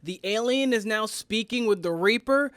The alien is now speaking with the Reaper.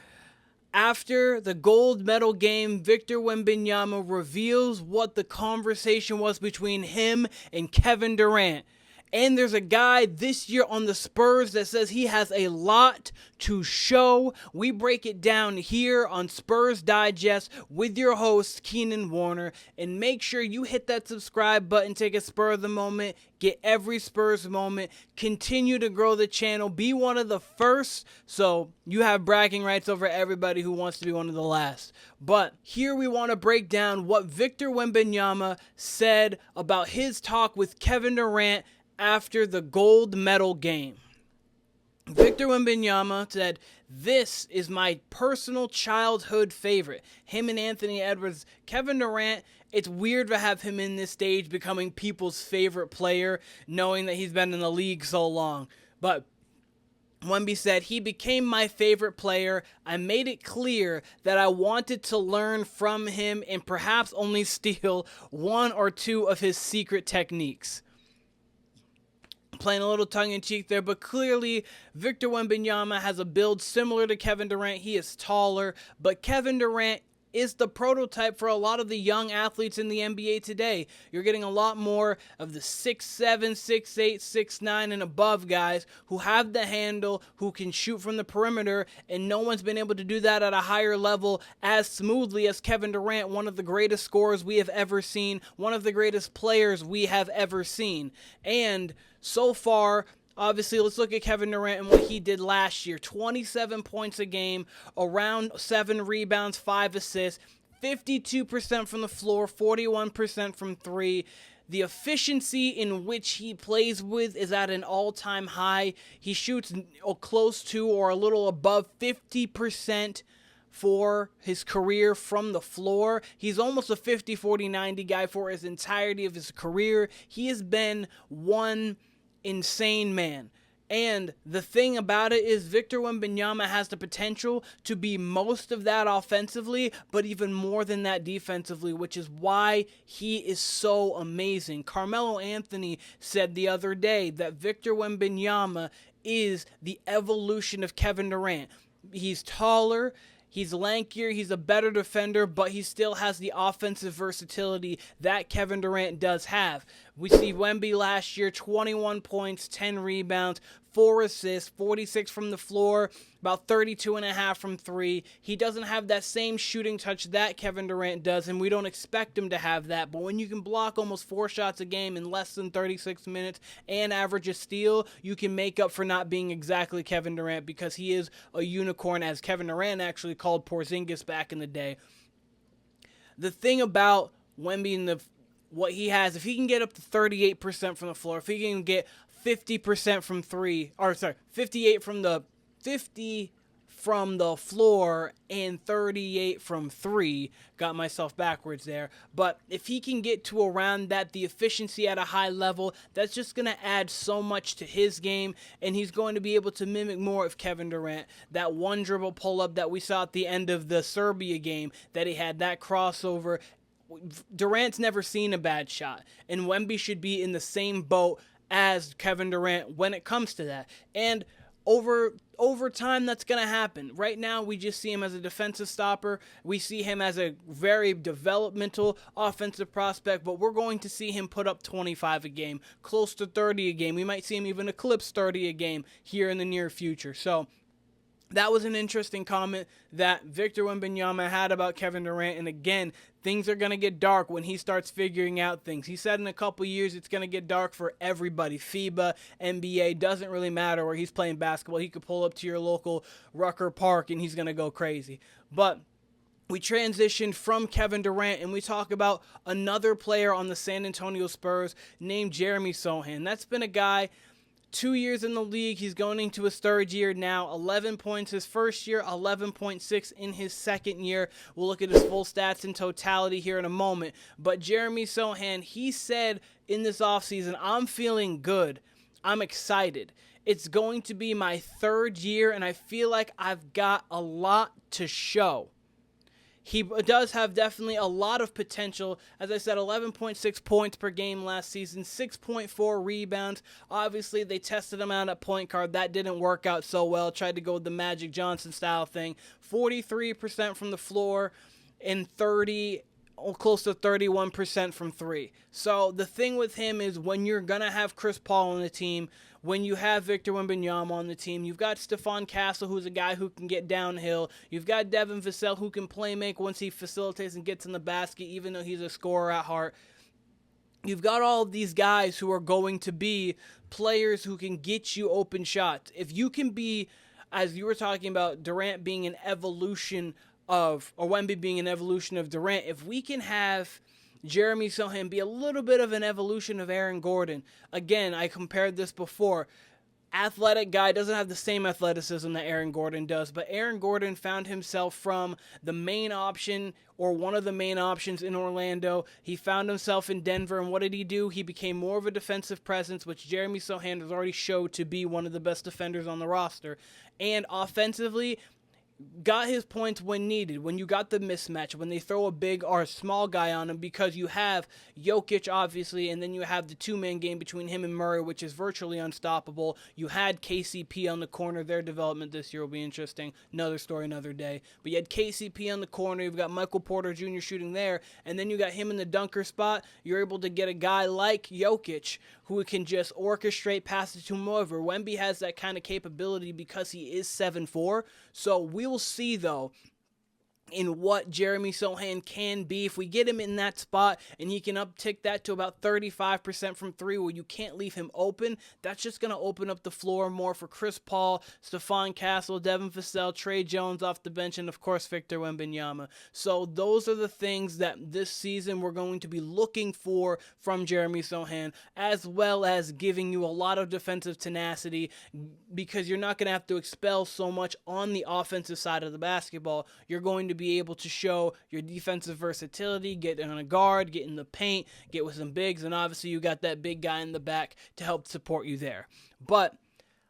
After the gold medal game, Victor Wembanyama reveals what the conversation was between him and Kevin Durant. And there's a guy this year on the Spurs that says he has a lot to show. We break it down here on Spurs Digest with your host, Keenan Warner. And make sure you hit that subscribe button, take a spur of the moment, get every Spurs moment, continue to grow the channel, be one of the first, so you have bragging rights over everybody who wants to be one of the last. But here we want to break down what Victor Wembanyama said about his talk with Kevin Durant after the gold medal game. Victor Wembanyama said, "This is my personal childhood favorite." Him and Anthony Edwards. Kevin Durant, it's weird to have him in this stage becoming people's favorite player, knowing that he's been in the league so long. But Wemby said, "He became my favorite player. I made it clear that I wanted to learn from him and perhaps only steal one or two of his secret techniques." Playing a little tongue-in-cheek there, but clearly Victor Wembanyama has a build similar to Kevin Durant. He is taller, but Kevin Durant is the prototype for a lot of the young athletes in the NBA today. You're getting a lot more of the 6'7", 6'8", 6'9", and above guys who have the handle, who can shoot from the perimeter, and no one's been able to do that at a higher level as smoothly as Kevin Durant, one of the greatest scorers we have ever seen, one of the greatest players we have ever seen. And so far, obviously, let's look at Kevin Durant and what he did last year. 27 points a game, around 7 rebounds, 5 assists, 52% from the floor, 41% from 3. The efficiency in which he plays with is at an all-time high. He shoots close to or a little above 50% for his career from the floor. He's almost a 50-40-90 guy for his entirety of his career. He has been one insane man. And the thing about it is Victor Wembanyama has the potential to be most of that offensively, but even more than that defensively, which is why he is so amazing. Carmelo Anthony said the other day that Victor Wembanyama is the evolution of Kevin Durant. He's taller, he's lankier, he's a better defender, but he still has the offensive versatility that Kevin Durant does have. We see Wemby last year, 21 points, 10 rebounds, 4 assists, 46 from the floor, about 32.5 from 3. He doesn't have that same shooting touch that Kevin Durant does, and we don't expect him to have that. But when you can block almost 4 shots a game in less than 36 minutes and average a steal, you can make up for not being exactly Kevin Durant, because he is a unicorn, as Kevin Durant actually called Porzingis back in the day. The thing about Wemby and what he has, if he can get up to 38% from the floor, if he can get 50% from 3, or sorry, 50 from the floor and 38 from 3, got myself backwards there, but if he can get to around that, the efficiency at a high level, that's just going to add so much to his game, and he's going to be able to mimic more of Kevin Durant. That one dribble pull-up that we saw at the end of the Serbia game, that he had that crossover. Durant's never seen a bad shot, and Wemby should be in the same boat as Kevin Durant when it comes to that. And over time, that's going to happen. Right now, we just see him as a defensive stopper. We see him as a very developmental offensive prospect, but we're going to see him put up 25 a game, close to 30 a game. We might see him even eclipse 30 a game here in the near future. So that was an interesting comment that Victor Wembanyama had about Kevin Durant. And again, things are going to get dark when he starts figuring out things. He said in a couple years it's going to get dark for everybody. FIBA, NBA, doesn't really matter where he's playing basketball. He could pull up to your local Rucker Park and he's going to go crazy. But we transitioned from Kevin Durant and we talk about another player on the San Antonio Spurs named Jeremy Sochan. That's been a guy, 2 years in the league. He's going into his third year now. 11 points his first year, 11.6 in his second year. We'll look at his full stats in totality here in a moment. But Jeremy Sochan, he said in this offseason, "I'm feeling good. I'm excited. It's going to be my third year, and I feel like I've got a lot to show." He does have definitely a lot of potential. As I said, 11.6 points per game last season, 6.4 rebounds. Obviously, they tested him out at point guard. That didn't work out so well. Tried to go with the Magic Johnson style thing. 43% from the floor and close to 31% from three. So the thing with him is when you're going to have Chris Paul on the team, when you have Victor Wembanyama on the team, you've got Stephon Castle, who's a guy who can get downhill. You've got Devin Vassell, who can play make once he facilitates and gets in the basket, even though he's a scorer at heart. You've got all of these guys who are going to be players who can get you open shots. If you can be, as you were talking about, Durant being an evolution of, or Wemby being an evolution of Durant, if we can have Jeremy Sochan be a little bit of an evolution of Aaron Gordon. Again, I compared this before. Athletic guy, doesn't have the same athleticism that Aaron Gordon does, but Aaron Gordon found himself from the main option or one of the main options in Orlando. He found himself in Denver, and what did he do? He became more of a defensive presence, which Jeremy Sochan has already showed to be one of the best defenders on the roster. And offensively, got his points when needed, when you got the mismatch, when they throw a big or a small guy on him, because you have Jokic, obviously, and then you have the two-man game between him and Murray, which is virtually unstoppable. You had KCP on the corner. Their development this year will be interesting. Another story, another day. But you had KCP on the corner. You've got Michael Porter Jr. shooting there, and then you got him in the dunker spot. You're able to get a guy like Jokic who can just orchestrate passes to him over. Wemby has that kind of capability because he is 7'4", so we will see, though, in what Jeremy Sochan can be. If we get him in that spot and he can uptick that to about 35% from three where you can't leave him open, that's just going to open up the floor more for Chris Paul, Stephon Castle, Devin Vassell, Tre Jones off the bench, and of course Victor Wembanyama. So those are the things that this season we're going to be looking for from Jeremy Sochan, as well as giving you a lot of defensive tenacity, because you're not going to have to expel so much on the offensive side of the basketball. You're going to be able to show your defensive versatility, get on a guard, get in the paint, get with some bigs, and obviously you got that big guy in the back to help support you there. But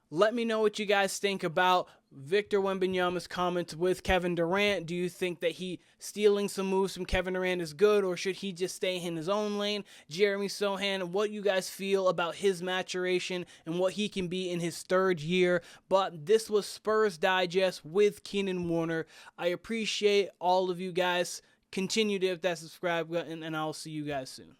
let me know what you guys think about Victor Wembanyama's comments with Kevin Durant. Do you think that he stealing some moves from Kevin Durant is good, or should he just stay in his own lane? Jeremy Sochan, what you guys feel about his maturation and what he can be in his third year. But this was Spurs Digest with Keenan Warner. I appreciate all of you guys. Continue to hit that subscribe button, and I'll see you guys soon.